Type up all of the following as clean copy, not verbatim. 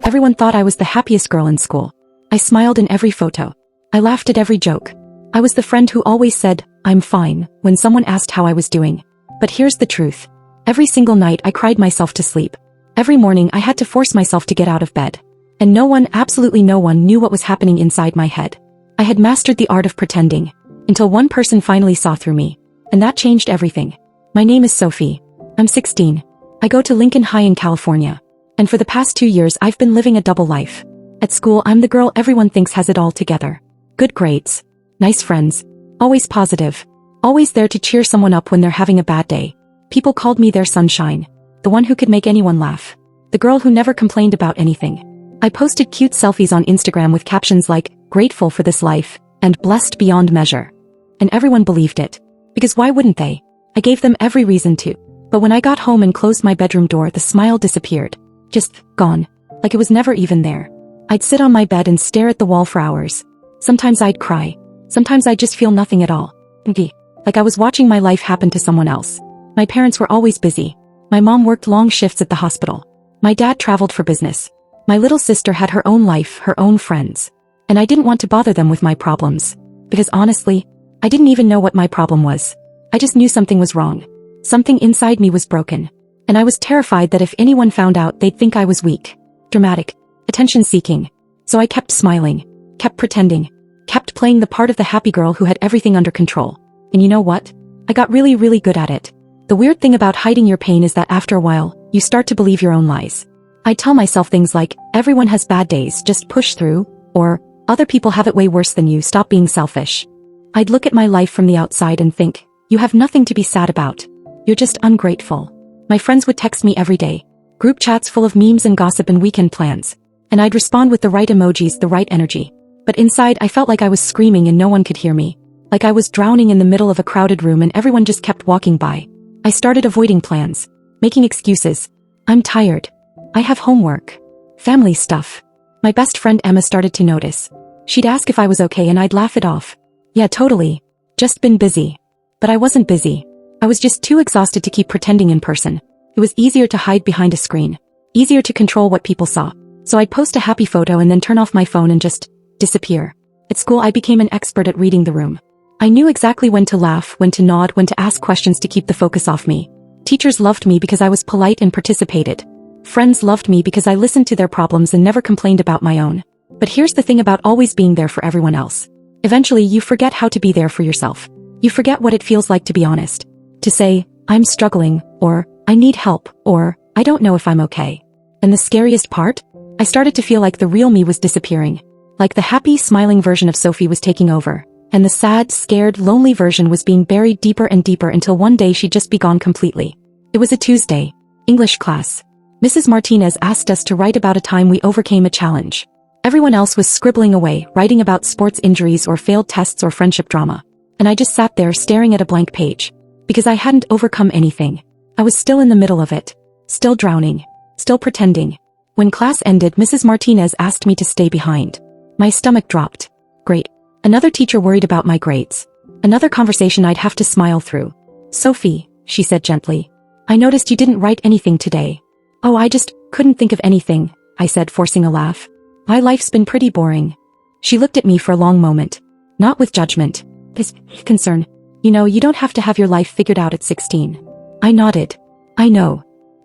Everyone thought I was the happiest girl in school. I smiled in every photo. I laughed at every joke. I was the friend who always said, "I'm fine," when someone asked how I was doing. But here's the truth. Every single night I cried myself to sleep. Every morning I had to force myself to get out of bed. And no one, absolutely no one, knew what was happening inside my head. I had mastered the art of pretending. Until one person finally saw through me. And that changed everything. My name is Sophie. I'm 16. I go to Lincoln High in California. And for the past 2 years I've been living a double life. At school I'm the girl everyone thinks has it all together. Good grades. Nice friends. Always positive. Always there to cheer someone up when they're having a bad day. People called me their sunshine. The one who could make anyone laugh. The girl who never complained about anything. I posted cute selfies on Instagram with captions like, "Grateful for this life," and "Blessed beyond measure." And everyone believed it. Because why wouldn't they? I gave them every reason to. But when I got home and closed my bedroom door, the smile disappeared. Just gone. Like it was never even there. I'd sit on my bed and stare at the wall for hours. Sometimes I'd cry. Sometimes I'd just feel nothing at all. Like I was watching my life happen to someone else. My parents were always busy. My mom worked long shifts at the hospital. My dad traveled for business. My little sister had her own life, her own friends. And I didn't want to bother them with my problems. Because honestly, I didn't even know what my problem was. I just knew something was wrong. Something inside me was broken. And I was terrified that if anyone found out they'd think I was weak, dramatic, attention-seeking. So I kept smiling, kept pretending, kept playing the part of the happy girl who had everything under control. And you know what? I got really, really good at it. The weird thing about hiding your pain is that after a while, you start to believe your own lies. I tell myself things like, "Everyone has bad days, just push through," or, "Other people have it way worse than you, stop being selfish." I'd look at my life from the outside and think, "You have nothing to be sad about. You're just ungrateful." My friends would text me every day. Group chats full of memes and gossip and weekend plans. And I'd respond with the right emojis, the right energy. But inside I felt like I was screaming and no one could hear me. Like I was drowning in the middle of a crowded room and everyone just kept walking by. I started avoiding plans. Making excuses. "I'm tired. I have homework. Family stuff." My best friend Emma started to notice. She'd ask if I was okay and I'd laugh it off. "Yeah, totally. Just been busy." But I wasn't busy. I was just too exhausted to keep pretending in person. It was easier to hide behind a screen. Easier to control what people saw. So I'd post a happy photo and then turn off my phone and just disappear. At school I became an expert at reading the room. I knew exactly when to laugh, when to nod, when to ask questions to keep the focus off me. Teachers loved me because I was polite and participated. Friends loved me because I listened to their problems and never complained about my own. But here's the thing about always being there for everyone else. Eventually you forget how to be there for yourself. You forget what it feels like to be honest. To say, "I'm struggling," or "I need help," or "I don't know if I'm okay." And the scariest part? I started to feel like the real me was disappearing. Like the happy, smiling version of Sophie was taking over. And the sad, scared, lonely version was being buried deeper and deeper until one day she'd just be gone completely. It was a Tuesday. English class. Mrs. Martinez asked us to write about a time we overcame a challenge. Everyone else was scribbling away, writing about sports injuries or failed tests or friendship drama. And I just sat there staring at a blank page. Because I hadn't overcome anything. I was still in the middle of it. Still drowning. Still pretending. When class ended, Mrs. Martinez asked me to stay behind. My stomach dropped. Great. Another teacher worried about my grades. Another conversation I'd have to smile through. "Sophie," she said gently. "I noticed you didn't write anything today." "Oh, I just couldn't think of anything," I said, forcing a laugh. "My life's been pretty boring." She looked at me for a long moment. Not with judgment. With concern. "You know, you don't have to have your life figured out at 16. I nodded. "I know.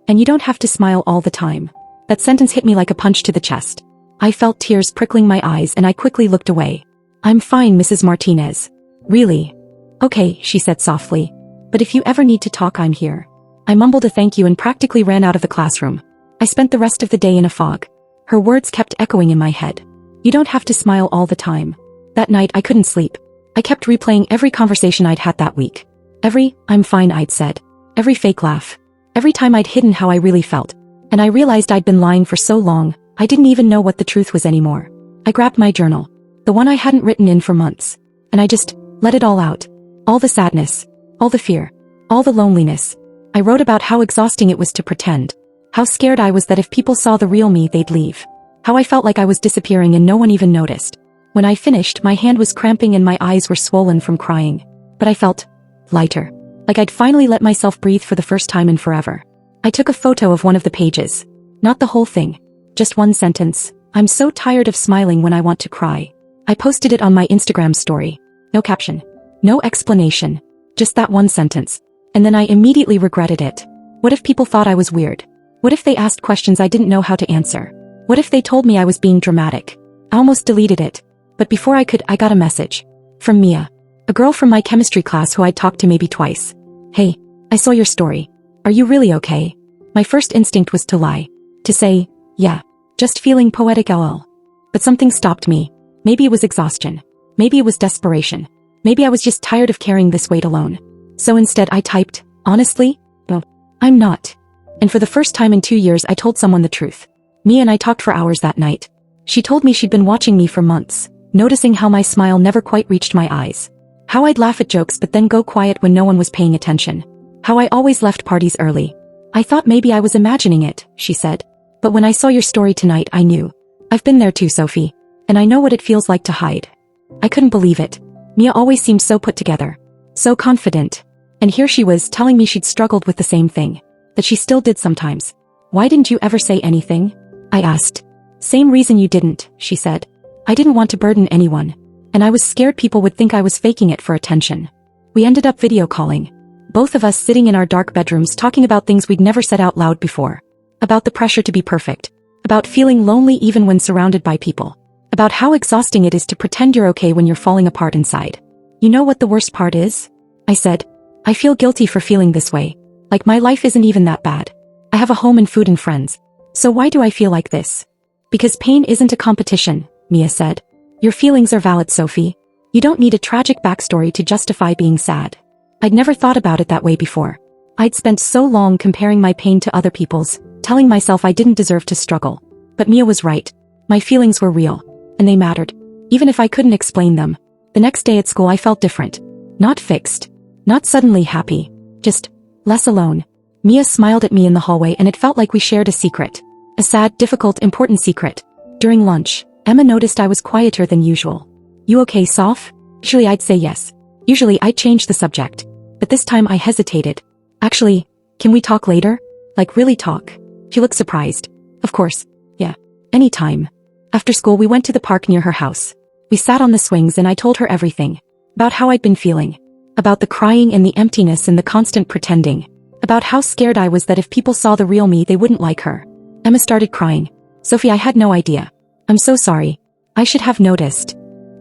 And you don't have to smile all the time." That sentence hit me like a punch to the chest. I felt tears prickling my eyes and I quickly looked away. "I'm fine, Mrs. Martinez." "Really?" "Okay," she said softly. "But if you ever need to talk, I'm here." I mumbled a thank you and practically ran out of the classroom. I spent the rest of the day in a fog. Her words kept echoing in my head. "You don't have to smile all the time." That night I couldn't sleep. I kept replaying every conversation I'd had that week. Every "I'm fine" I'd said. Every fake laugh. Every time I'd hidden how I really felt. And I realized I'd been lying for so long, I didn't even know what the truth was anymore. I grabbed my journal. The one I hadn't written in for months. And I just let it all out. All the sadness. All the fear. All the loneliness. I wrote about how exhausting it was to pretend. How scared I was that if people saw the real me, they'd leave. How I felt like I was disappearing and no one even noticed. When I finished, my hand was cramping and my eyes were swollen from crying. But I felt lighter. Like I'd finally let myself breathe for the first time in forever. I took a photo of one of the pages. Not the whole thing. Just one sentence. I'm so tired of smiling when I want to cry. I posted it on my Instagram story. No caption. No explanation. Just that one sentence. And then I immediately regretted it. What if people thought I was weird? What if they asked questions I didn't know how to answer? What if they told me I was being dramatic? I almost deleted it. But before I could, I got a message. From Mia. A girl from my chemistry class who I'd talked to maybe twice. Hey, I saw your story. Are you really okay? My first instinct was to lie. To say, yeah, just feeling poetic lol. But something stopped me. Maybe it was exhaustion. Maybe it was desperation. Maybe I was just tired of carrying this weight alone. So instead I typed, honestly, no, I'm not. And for the first time in 2 years I told someone the truth. Mia and I talked for hours that night. She told me she'd been watching me for months, noticing how my smile never quite reached my eyes. How I'd laugh at jokes but then go quiet when no one was paying attention. How I always left parties early. I thought maybe I was imagining it, she said. But when I saw your story tonight I knew. I've been there too, Sophie. And I know what it feels like to hide. I couldn't believe it. Mia always seemed so put together. So confident. And here she was telling me she'd struggled with the same thing. That she still did sometimes. Why didn't you ever say anything? I asked. Same reason you didn't, she said. I didn't want to burden anyone. And I was scared people would think I was faking it for attention. We ended up video calling. Both of us sitting in our dark bedrooms talking about things we'd never said out loud before. About the pressure to be perfect. About feeling lonely even when surrounded by people. About how exhausting it is to pretend you're okay when you're falling apart inside. You know what the worst part is? I said. I feel guilty for feeling this way. Like my life isn't even that bad. I have a home and food and friends. So why do I feel like this? Because pain isn't a competition, Mia said. Your feelings are valid, Sophie. You don't need a tragic backstory to justify being sad. I'd never thought about it that way before. I'd spent so long comparing my pain to other people's, telling myself I didn't deserve to struggle. But Mia was right. My feelings were real. And they mattered. Even if I couldn't explain them. The next day at school I felt different. Not fixed. Not suddenly happy. Just less alone. Mia smiled at me in the hallway and it felt like we shared a secret. A sad, difficult, important secret. During lunch, Emma noticed I was quieter than usual. You okay, Soph? Usually I'd say yes. Usually I'd change the subject. But this time I hesitated. Actually, can we talk later? Like really talk? She looked surprised. Of course. Yeah. Anytime. After school we went to the park near her house. We sat on the swings and I told her everything. About how I'd been feeling. About the crying and the emptiness and the constant pretending. About how scared I was that if people saw the real me they wouldn't like her. Emma started crying. Sophie, I had no idea. I'm so sorry. I should have noticed.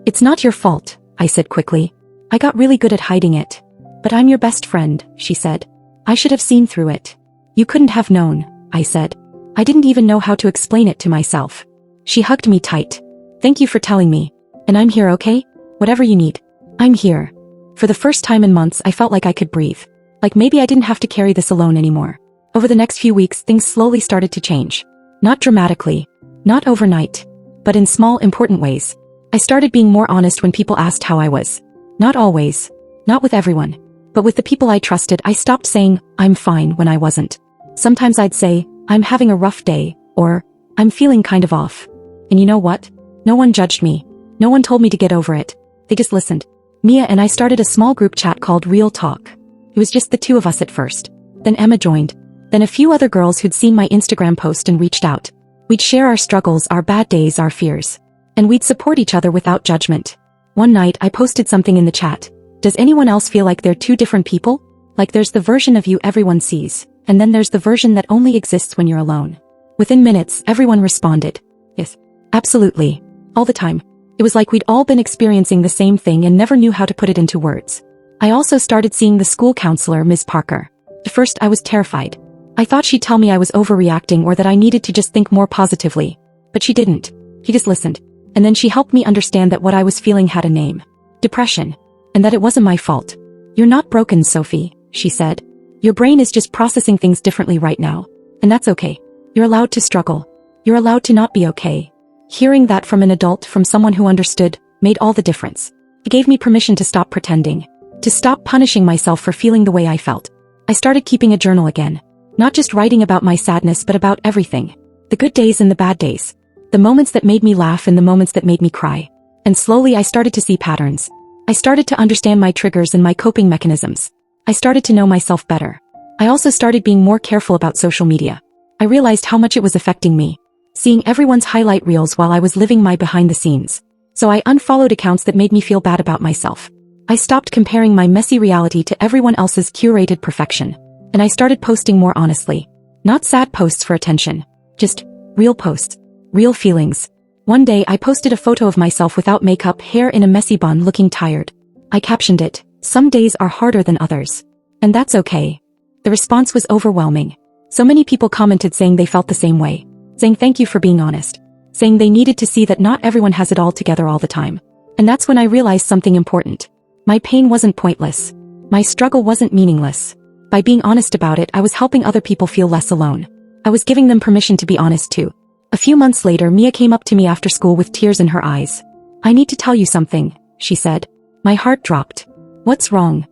It's not your fault, I said quickly. I got really good at hiding it. But I'm your best friend, she said. I should have seen through it. You couldn't have known, I said. I didn't even know how to explain it to myself. She hugged me tight. Thank you for telling me. And I'm here, okay? Whatever you need. I'm here. For the first time in months I felt like I could breathe. Like maybe I didn't have to carry this alone anymore. Over the next few weeks things slowly started to change. Not dramatically. Not overnight. But in small, important ways. I started being more honest when people asked how I was. Not always. Not with everyone. But with the people I trusted I stopped saying, I'm fine when I wasn't. Sometimes I'd say, I'm having a rough day, or, I'm feeling kind of off. And you know what? No one judged me. No one told me to get over it. They just listened. Mia and I started a small group chat called Real Talk. It was just the two of us at first. Then Emma joined. Then a few other girls who'd seen my Instagram post and reached out. We'd share our struggles, our bad days, our fears. And we'd support each other without judgment. One night I posted something in the chat. Does anyone else feel like they're two different people? Like there's the version of you everyone sees, and then there's the version that only exists when you're alone. Within minutes, everyone responded. Yes. Absolutely. All the time. It was like we'd all been experiencing the same thing and never knew how to put it into words. I also started seeing the school counselor, Ms. Parker. At first I was terrified. I thought she'd tell me I was overreacting or that I needed to just think more positively. But she didn't. She just listened. And then she helped me understand that what I was feeling had a name. Depression. And that it wasn't my fault. You're not broken, Sophie, she said. Your brain is just processing things differently right now. And that's okay. You're allowed to struggle. You're allowed to not be okay. Hearing that from an adult, from someone who understood, made all the difference. It gave me permission to stop pretending. To stop punishing myself for feeling the way I felt. I started keeping a journal again. Not just writing about my sadness but about everything. The good days and the bad days. The moments that made me laugh and the moments that made me cry. And slowly I started to see patterns. I started to understand my triggers and my coping mechanisms. I started to know myself better. I also started being more careful about social media. I realized how much it was affecting me. seeing everyone's highlight reels while I was living my behind the scenes. So I unfollowed accounts that made me feel bad about myself. I stopped comparing my messy reality to everyone else's curated perfection. And I started posting more honestly. Not sad posts for attention. Just real posts. Real feelings. One day I posted a photo of myself without makeup, hair in a messy bun, looking tired. I captioned it, "Some days are harder than others." And that's okay. The response was overwhelming. So many people commented saying they felt the same way. Saying thank you for being honest. Saying they needed to see that not everyone has it all together all the time. And that's when I realized something important. My pain wasn't pointless. My struggle wasn't meaningless. By being honest about it, I was helping other people feel less alone. I was giving them permission to be honest too. A few months later, Mia came up to me after school with tears in her eyes. "I need to tell you something," she said. My heart dropped. "What's wrong?"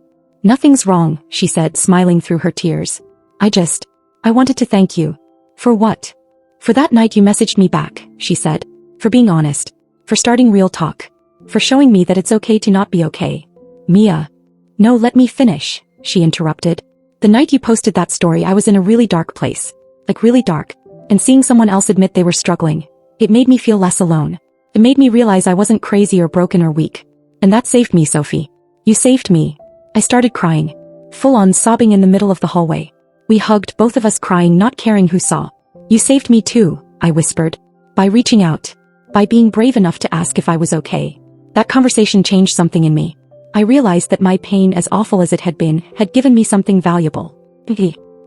"Nothing's wrong," she said, smiling through her tears. I wanted to thank you." "For what?" "For that night you messaged me back," she said. "For being honest. For starting real talk. For showing me that it's okay to not be okay." "Mia." "No, let me finish," she interrupted. "The night you posted that story, I was in a really dark place. Like really dark. And seeing someone else admit they were struggling, it made me feel less alone. It made me realize I wasn't crazy or broken or weak. And that saved me, Sophie. You saved me." I started crying. Full on sobbing in the middle of the hallway. We hugged, both of us crying, not caring who saw. "You saved me too," I whispered. "By reaching out. By being brave enough to ask if I was okay." That conversation changed something in me. I realized that my pain, as awful as it had been, had given me something valuable.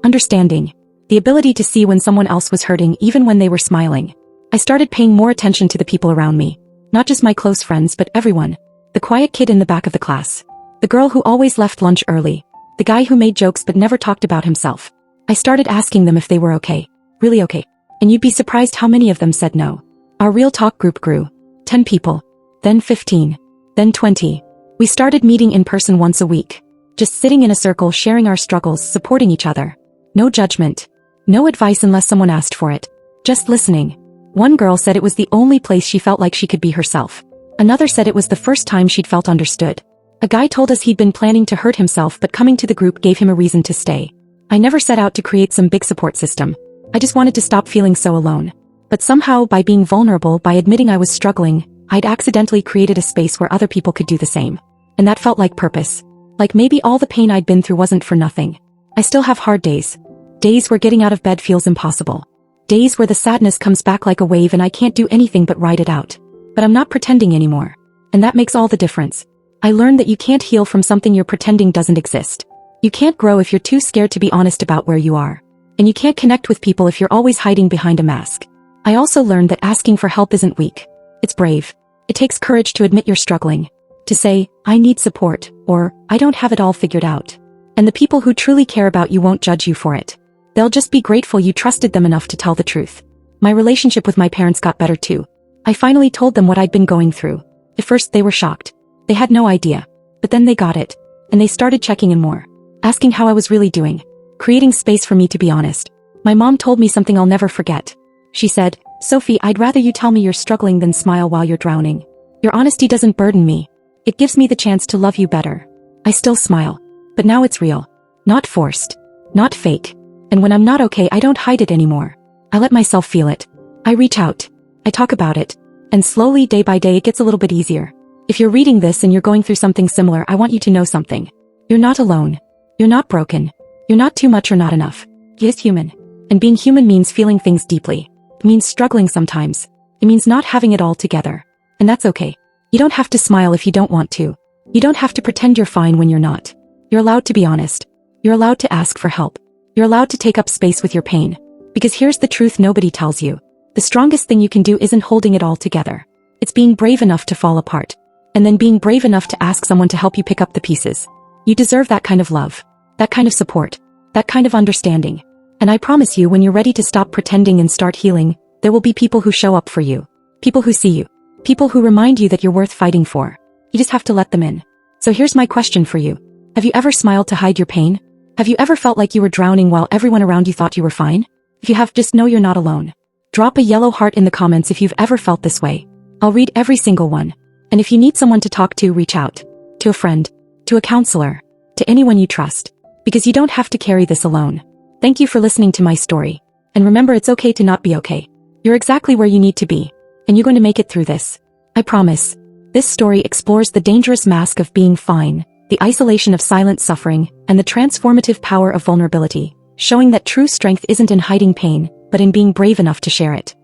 Understanding. The ability to see when someone else was hurting even when they were smiling. I started paying more attention to the people around me. Not just my close friends, but everyone. The quiet kid in the back of the class. The girl who always left lunch early. The guy who made jokes but never talked about himself. I started asking them if they were okay. Really okay. And you'd be surprised how many of them said no. Our real talk group grew. 10 people. Then 15. Then 20. We started meeting in person once a week. Just sitting in a circle, sharing our struggles, supporting each other. No judgment. No advice unless someone asked for it. Just listening. One girl said it was the only place she felt like she could be herself. Another said it was the first time she'd felt understood. A guy told us he'd been planning to hurt himself, but coming to the group gave him a reason to stay. I never set out to create some big support system. I just wanted to stop feeling so alone. But somehow, by being vulnerable, by admitting I was struggling, I'd accidentally created a space where other people could do the same. And that felt like purpose. Like maybe all the pain I'd been through wasn't for nothing. I still have hard days. Days where getting out of bed feels impossible. Days where the sadness comes back like a wave and I can't do anything but ride it out. But I'm not pretending anymore. And that makes all the difference. I learned that you can't heal from something you're pretending doesn't exist. You can't grow if you're too scared to be honest about where you are. And you can't connect with people if you're always hiding behind a mask. I also learned that asking for help isn't weak. It's brave. It takes courage to admit you're struggling. To say, "I need support," or "I don't have it all figured out." And the people who truly care about you won't judge you for it. They'll just be grateful you trusted them enough to tell the truth. My relationship with my parents got better too. I finally told them what I'd been going through. At first they were shocked. They had no idea. But then they got it. And they started checking in more. Asking how I was really doing. Creating space for me to be honest. My mom told me something I'll never forget. She said, "Sophie, I'd rather you tell me you're struggling than smile while you're drowning. Your honesty doesn't burden me. It gives me the chance to love you better." I still smile. But now it's real. Not forced. Not fake. And when I'm not okay, I don't hide it anymore. I let myself feel it. I reach out. I talk about it. And slowly, day by day, it gets a little bit easier. If you're reading this and you're going through something similar, I want you to know something. You're not alone. You're not broken. You're not too much or not enough. You're just human. And being human means feeling things deeply. It means struggling sometimes. It means not having it all together. And that's okay. You don't have to smile if you don't want to. You don't have to pretend you're fine when you're not. You're allowed to be honest. You're allowed to ask for help. You're allowed to take up space with your pain. Because here's the truth nobody tells you. The strongest thing you can do isn't holding it all together. It's being brave enough to fall apart. And then being brave enough to ask someone to help you pick up the pieces. You deserve that kind of love. That kind of support. That kind of understanding. And I promise you, when you're ready to stop pretending and start healing, there will be people who show up for you. People who see you. People who remind you that you're worth fighting for. You just have to let them in. So here's my question for you. Have you ever smiled to hide your pain? Have you ever felt like you were drowning while everyone around you thought you were fine? If you have, just know you're not alone. Drop a yellow heart in the comments if you've ever felt this way. I'll read every single one. And if you need someone to talk to, reach out. To a friend. To a counselor. To anyone you trust. Because you don't have to carry this alone. Thank you for listening to my story. And remember, it's okay to not be okay. You're exactly where you need to be. And you're going to make it through this. I promise. This story explores the dangerous mask of being fine, the isolation of silent suffering, and the transformative power of vulnerability, showing that true strength isn't in hiding pain, but in being brave enough to share it.